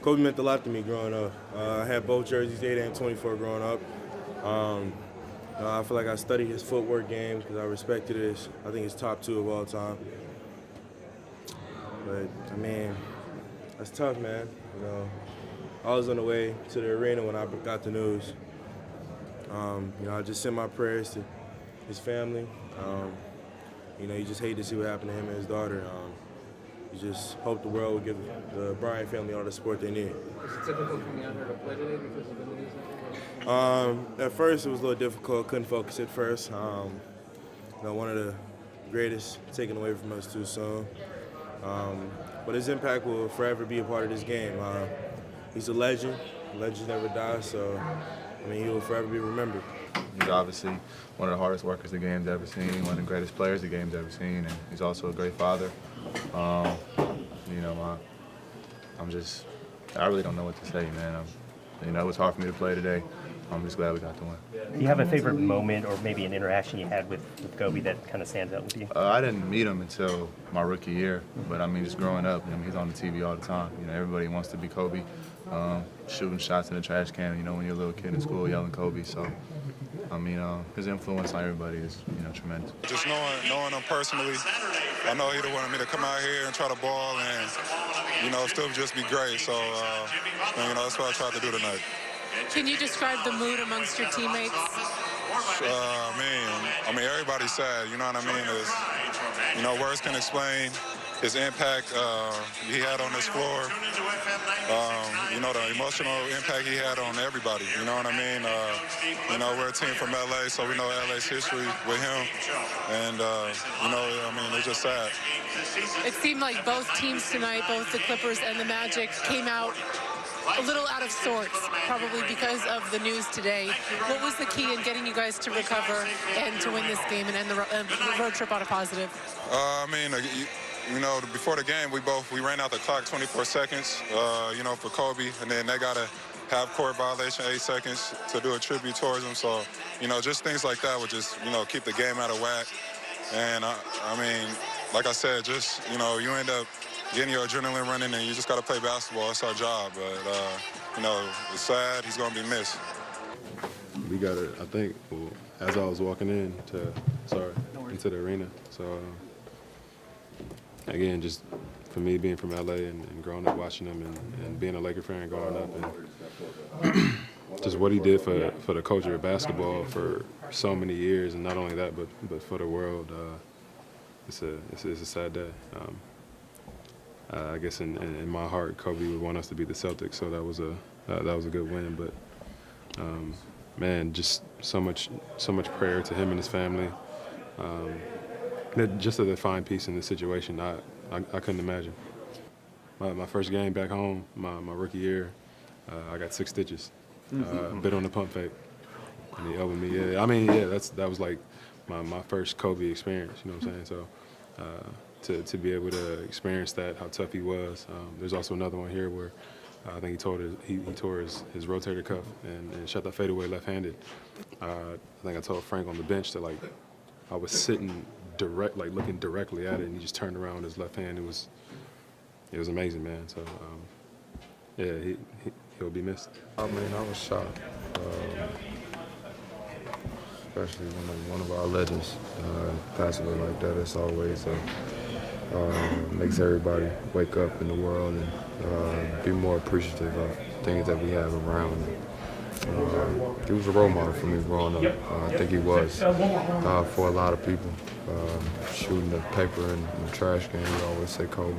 Kobe meant a lot to me growing up. I had both jerseys, 8 and 24 growing up. I feel like I studied his footwork game because I respected it. I think it's top 2 of all time. But, I mean, that's tough, man. I was on the way to the arena when I got the news. I just sent my prayers to his family. You just hate to see what happened to him and his daughter. You just hope the world would give the Bryant family all the support they need. Was it difficult coming out here to play today because of the news? At first, it was a little difficult. Couldn't focus at first. One of the greatest taken away from us too soon. But his impact will forever be a part of this game. He's a legend. Legends never die, so he will forever be remembered. He's obviously one of the hardest workers the game's ever seen, one of the greatest players the game's ever seen, and he's also a great father. I really don't know what to say, man. It was hard for me to play today. I'm just glad we got the win. Do you have a favorite moment or maybe an interaction you had with Kobe that kind of stands out with you? I didn't meet him until my rookie year, but just growing up, he's on the TV all the time. Everybody wants to be Kobe, shooting shots in the trash can, when you're a little kid in school yelling Kobe. So, his influence on everybody is, tremendous. Just knowing him personally, I know he'd have wanted me to come out here and try to ball and, still just be great. So, that's what I tried to do tonight. Can you describe the mood amongst your teammates? Everybody's sad, you know what I mean? Words can explain his impact he had on this floor. The emotional impact he had on everybody, you know what I mean? We're a team from LA, so we know LA's history with him. And, it's just sad. It seemed like both teams tonight, both the Clippers and the Magic, came out a little out of sorts, probably because of the news today. What was the key in getting you guys to recover and to win this game and end the road trip on a positive? Before the game, we ran out the clock 24 seconds, for Kobe, and then they got a half-court violation, 8 seconds to do a tribute towards him. So, just things like that would just, keep the game out of whack. And, like I said, you end up getting your adrenaline running, and you just got to play basketball. It's our job. But, it's sad. He's going to be missed. We got it, I think, as I was walking into the arena. So, again, just for me being from LA and growing up watching him and being a Laker fan growing up and just what he did for the culture of basketball for so many years, and not only that, but for the world, it's a sad day. I guess in my heart, Kobe would want us to beat the Celtics, so that was a good win. But man, just so much prayer to him and his family. Just a defined piece in this situation, I couldn't imagine. My first game back home, my rookie year, I got 6 stitches. Bit on the pump fake, and he opened me. That was like my first Kobe experience. You know what I'm saying? So to be able to experience that, how tough he was. There's also another one here where I think he tore his rotator cuff and shot that fadeaway left-handed. I think I told Frank on the bench that I was sitting looking directly at it, and he just turned around with his left hand. It was amazing, man. So he'll be missed. I was shocked, especially when one of our legends passes away like that. It's always makes everybody wake up in the world and be more appreciative of things that we have around. He was a role model for me growing up. I think he was for a lot of people. Shooting the paper in the trash can, we always say Kobe.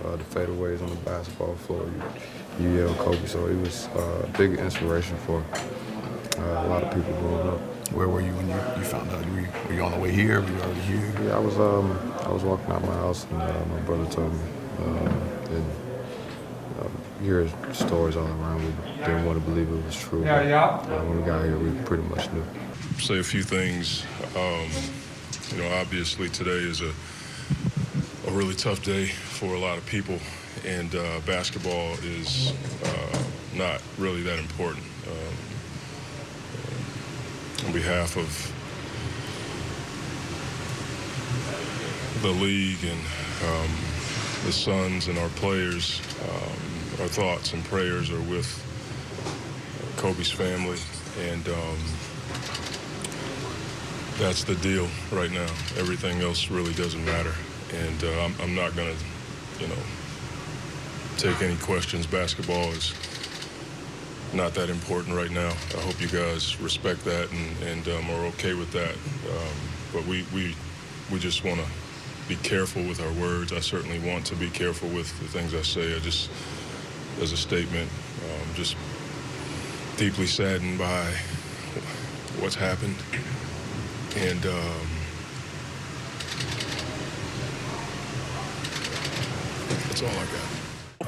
The fadeaways on the basketball floor, you yell Kobe. So he was a big inspiration for a lot of people growing up. Where were you when you found out? Were you on the way here? Were you already here? Yeah, I was walking out my house, and my brother told me. You hear stories all around. We didn't want to believe it was true. But, when we got here, we pretty much knew. Say a few things. Obviously today is a really tough day for a lot of people, and basketball is not really that important. On behalf of the league and the Suns and our players, our thoughts and prayers are with Kobe's family, and that's the deal right now. Everything else really doesn't matter, and I'm not going to, take any questions. Basketball is not that important right now. I hope you guys respect that and are okay with that. But we just want to be careful with our words. I certainly want to be careful with the things I say. I just, as a statement, just deeply saddened by what's happened. And that's all I got.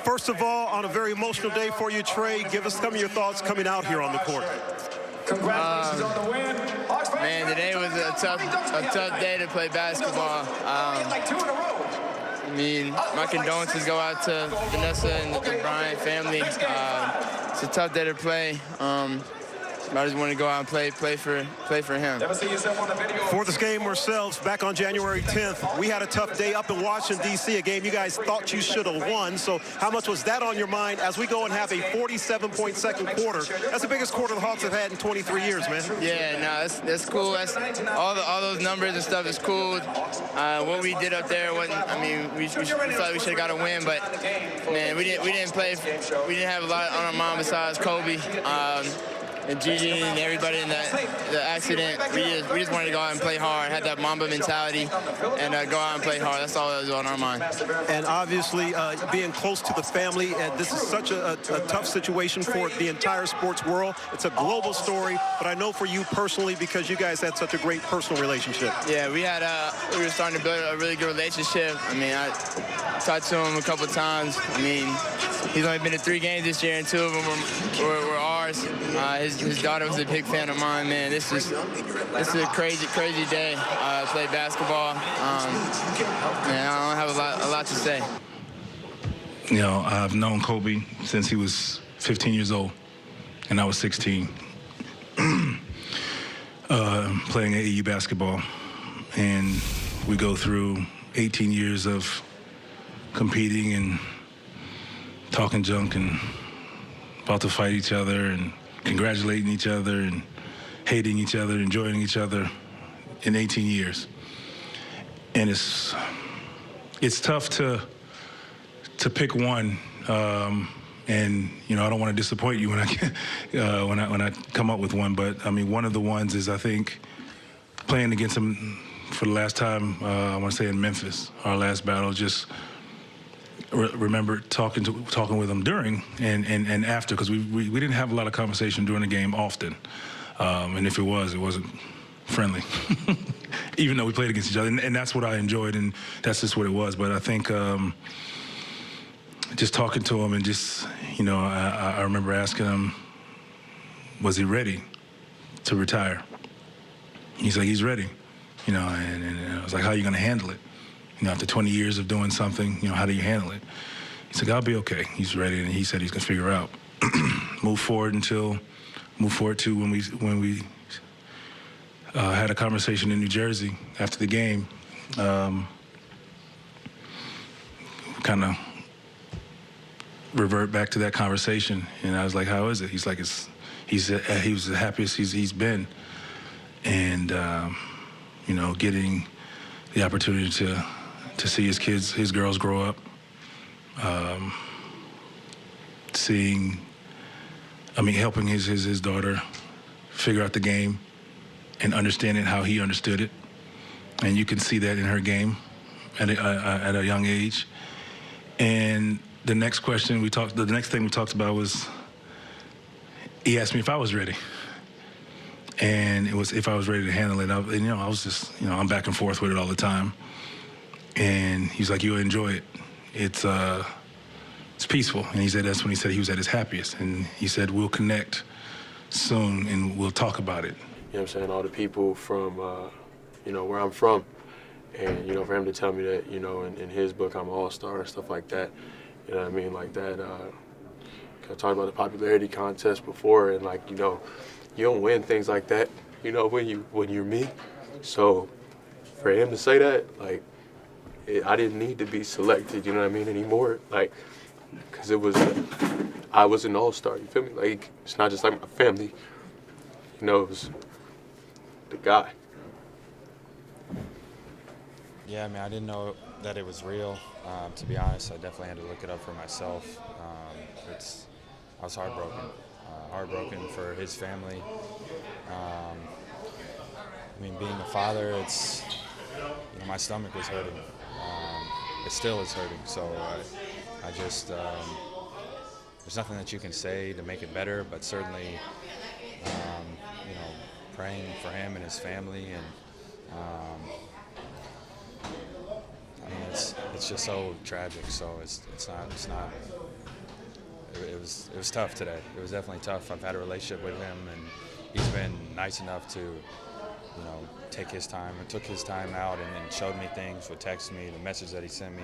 First of all, on a very emotional day for you, Trae, give us some of your thoughts coming out here on the court. Congratulations on the win. Man, today was a tough day to play basketball. I mean, my condolences go out to Vanessa and the Bryant family. It's a tough day to play. I just want to go out and play for him. For this game ourselves, back on January 10th, we had a tough day up in Washington, D.C., a game you guys thought you should have won. So how much was that on your mind as we go and have a 47-point second quarter? That's the biggest quarter the Hawks have had in 23 years, man. Yeah, no, that's cool. That's all those numbers and stuff is cool. What we did up there wasn't. I mean, we felt like we should have got a win, but man, we didn't play. We didn't have a lot on our mind besides Kobe. And Gigi and everybody in the accident, we just wanted to go out and play hard, have that Mamba mentality, and go out and play hard. That's all that was on our mind. And obviously, being close to the family, this is such a tough situation for the entire sports world. It's a global story, but I know for you personally, because you guys had such a great personal relationship. Yeah, we were starting to build a really good relationship. I mean, I talked to him a couple of times. I mean, he's only been to 3 games this year, and 2 of them were ours. His daughter was a big fan of mine, man. This is a crazy day to play basketball. Man, I don't have a lot to say. You know, I've known Kobe since he was 15 years old, and I was 16, playing AAU basketball. And we go through 18 years of competing and talking junk and about to fight each other and congratulating each other and hating each other, enjoying each other in 18 years. And it's tough to pick one. And you know, I don't want to disappoint you when I come up with one, but I mean, one of the ones is, I think, playing against him for the last time, I want to say in Memphis, our last battle. Just remember talking with him during and after, because we didn't have a lot of conversation during the game often, and if it wasn't friendly, even though we played against each other, and that's what I enjoyed, and that's just what it was. But I think just talking to him and just, you know, I remember asking him, was he ready to retire? He's like, he's ready, you know, and I was like, how are you going to handle it? You know, after 20 years of doing something, you know, how do you handle it? He's like, I'll be okay. He's ready, and he said he's gonna figure out. Move forward to when we had a conversation in New Jersey after the game. Kind of revert back to that conversation, and I was like, how is it? He's like, he was the happiest he's been, and you know, getting the opportunity to see his girls grow up, helping his daughter figure out the game and understanding how he understood it. And you can see that in her game at a young age. And the next thing we talked about was, he asked me if I was ready. And it was if I was ready to handle it. And, you know, I was just, you know, I'm back and forth with it all the time. And he's like, you'll enjoy it. It's peaceful. And he said that's when he said he was at his happiest. And he said, we'll connect soon and we'll talk about it. You know what I'm saying? All the people from, you know, where I'm from. And, you know, for him to tell me that, you know, in his book, I'm an all-star and stuff like that. You know what I mean? Like that, I talked about the popularity contest before, and, like, you know, you don't win things like that, you know, when you're me. So for him to say that, like, I didn't need to be selected, you know what I mean, anymore. Like, because I was an all-star. You feel me? Like, it's not just like my family. You know, it was the guy. Yeah, I mean, I didn't know that it was real. To be honest, I definitely had to look it up for myself. I was heartbroken for his family. I mean, being a father, my stomach was hurting. It still is hurting. So I just, there's nothing that you can say to make it better, but certainly, praying for him and his family, and I mean, it's just so tragic. So it's not. It was tough today. It was definitely tough. I've had a relationship with him, and he's been nice enough to, take his time. And took his time out and showed me things, would text me, the message that he sent me,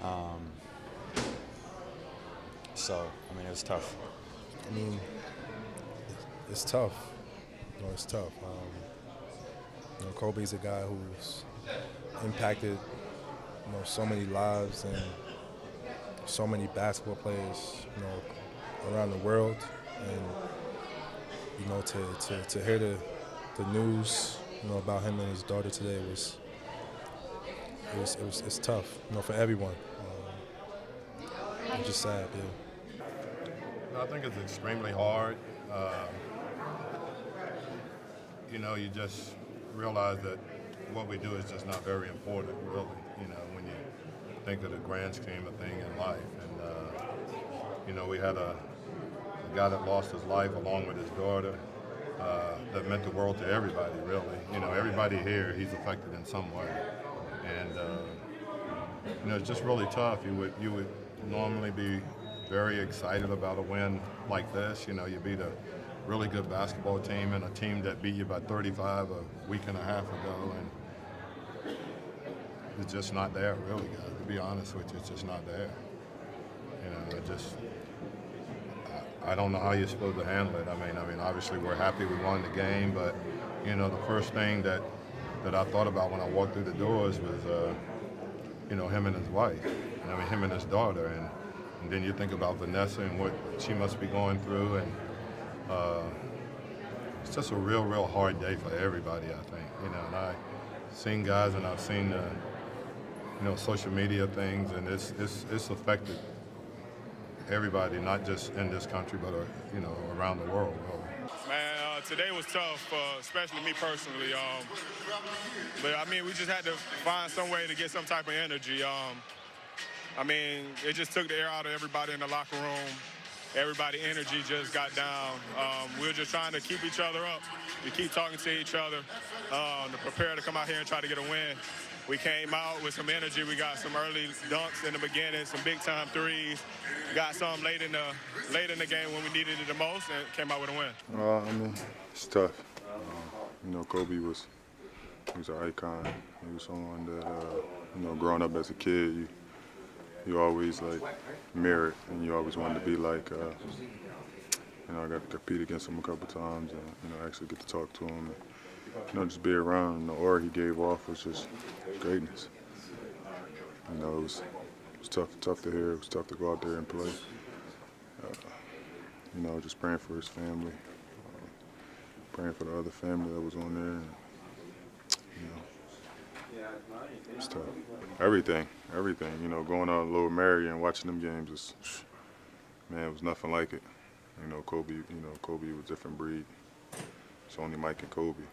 and so I mean, it was tough. I mean, it's tough. It's tough. Kobe's a guy who's impacted, so many lives and so many basketball players, around the world. And, to hear the news, about him and his daughter today it's tough, for everyone. It's just sad, yeah. I think it's extremely hard. You just realize that what we do is just not very important, really, when you think of the grand scheme of thing in life. And, we had a guy that lost his life along with his daughter that meant the world to everybody, really. Everybody here, he's affected in some way. And, it's just really tough. You would normally be very excited about a win like this. You beat a really good basketball team and a team that beat you by 35 a week and a half ago, and it's just not there, really, guys. To be honest with you, it's just not there. I don't know how you're supposed to handle it. I mean, obviously we're happy we won the game, but the first thing that I thought about when I walked through the doors was him and his wife. Him and his daughter, and then you think about Vanessa and what she must be going through, and it's just a real hard day for everybody, I think. And I've seen guys, and I've seen social media things, and it's affected everybody, not just in this country, but around the world. Man, today was tough, especially me personally. But I mean, we just had to find some way to get some type of energy. I mean, it just took the air out of everybody in the locker room. Everybody energy just got down. We were just trying to keep each other up, to keep talking to each other, to prepare to come out here and try to get a win. We came out with some energy. We got some early dunks in the beginning, some big-time threes. Got some late in the game when we needed it the most, and came out with a win. It's tough. Kobe was an icon. He was someone that, growing up as a kid, you always mirrored, and you always wanted to be like. I got to compete against him a couple times, and actually get to talk to him. And, just be around. And the aura he gave off was just greatness. It was tough to hear. It was tough to go out there and play. Just praying for his family, praying for the other family that was on there. And, it's tough. Everything. Going out in Lower Mary and watching them games it was nothing like it. Kobe was a different breed. It's only Mike and Kobe.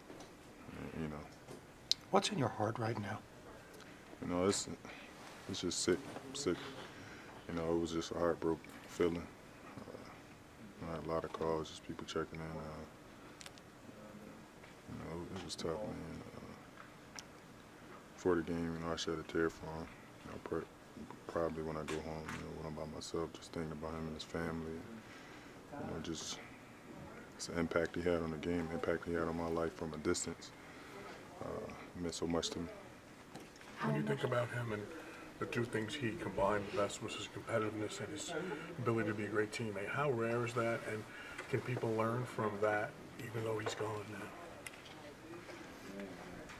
What's in your heart right now? It's just sick. It was just a heartbroken feeling. I had a lot of calls, just people checking in. It was tough, man. Before the game, I shed a tear for him. Probably when I go home, when I'm by myself, just thinking about him and his family. Just it's the impact he had on the game, the impact he had on my life from a distance. It meant so much to me. When you think about him and the two things he combined, the best was his competitiveness and his ability to be a great teammate. How rare is that, and can people learn from that, even though he's gone now?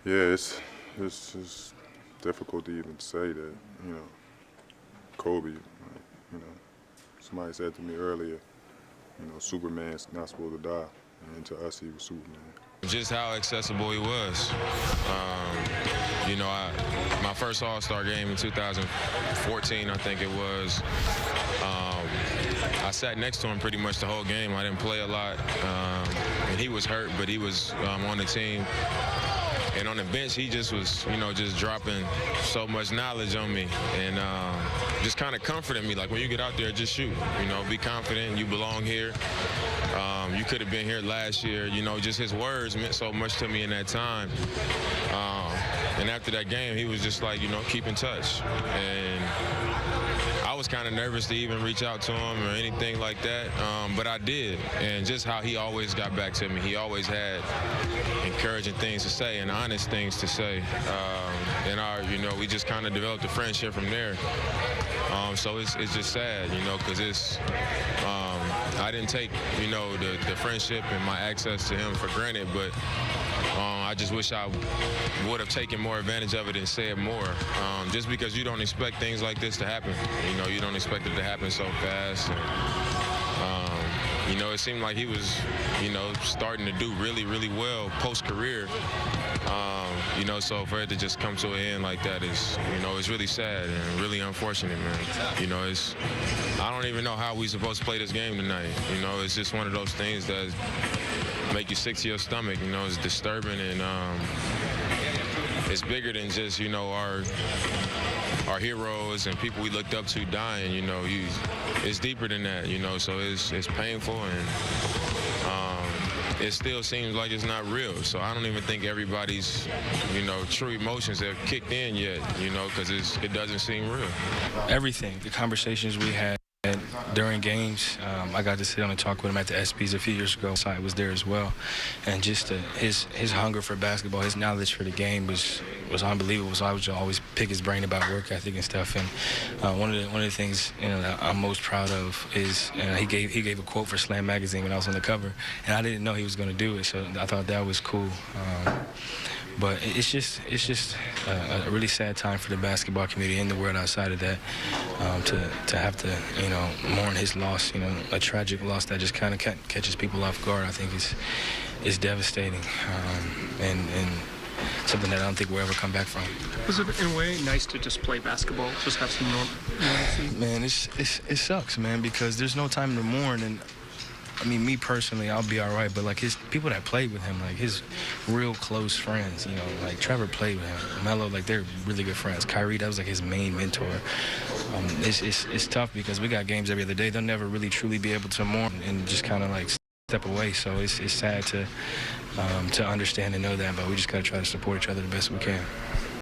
Yeah, it's difficult to even say that. Kobe, You know, somebody said to me earlier, you know, Superman's not supposed to die, and to us, he was Superman. Just how accessible he was. You know, my first All-Star game in 2014, I think it was, I sat next to him pretty much the whole game. I didn't play a lot, and he was hurt, but he was on the team. And on the bench, he just was, you know, just dropping so much knowledge on me and just kind of comforting me. Like, when you get out there, just shoot. You know, be confident. You belong here. You could have been here last year. You know, just his words meant so much to me in that time. And after that game, he was just like, you know, keep in touch. And I was kind of nervous to even reach out to him or anything like that, but I did. And just how he always got back to me. He always had encouraging things to say and honest things to say. You know, we just kind of developed a friendship from there. So it's just sad, you know, because I didn't take, you know, the friendship and my access to him for granted, but I just wish I would have taken more advantage of it and said more. Just because you don't expect things like this to happen. You know, you don't expect it to happen so fast. And, you know, it seemed like he was, you know, starting to do really, really well post-career. You know, so for it to just come to an end like that is, you know, it's really sad and really unfortunate, man. You know, I don't even know how we supposed to play this game tonight. You know, it's just one of those things that make you sick to your stomach. You know, it's disturbing, and it's bigger than just, you know, our heroes and people we looked up to dying. You know, it's deeper than that. You know, so it's painful, and it still seems like it's not real. So I don't even think everybody's, you know, true emotions have kicked in yet. You know, because it doesn't seem real. Everything, the conversations we had during games, I got to sit down and talk with him at the ESPYs a few years ago. So I was there as well, and just his hunger for basketball, his knowledge for the game was unbelievable. So I would always pick his brain about work ethic and stuff. And one of the things, you know, that I'm most proud of is he gave a quote for Slam magazine when I was on the cover, and I didn't know he was going to do it. So I thought that was cool. But it's just a really sad time for the basketball community and the world outside of that, to have to, you know, mourn his loss. You know, a tragic loss that just kind of catches people off guard. I think is devastating, and something that I don't think we'll ever come back from. Was it in a way nice to just play basketball, just have some normalcy? Man, it sucks, man, because there's no time to mourn. And I mean, me personally, I'll be all right, but like his people that played with him, like his real close friends, you know, like Trevor played with him, Melo, like they're really good friends. Kyrie, that was like his main mentor. It's tough because we got games every other day. They'll never really truly be able to mourn and just kind of like step away. So it's sad to understand and know that, but we just gotta try to support each other the best we can.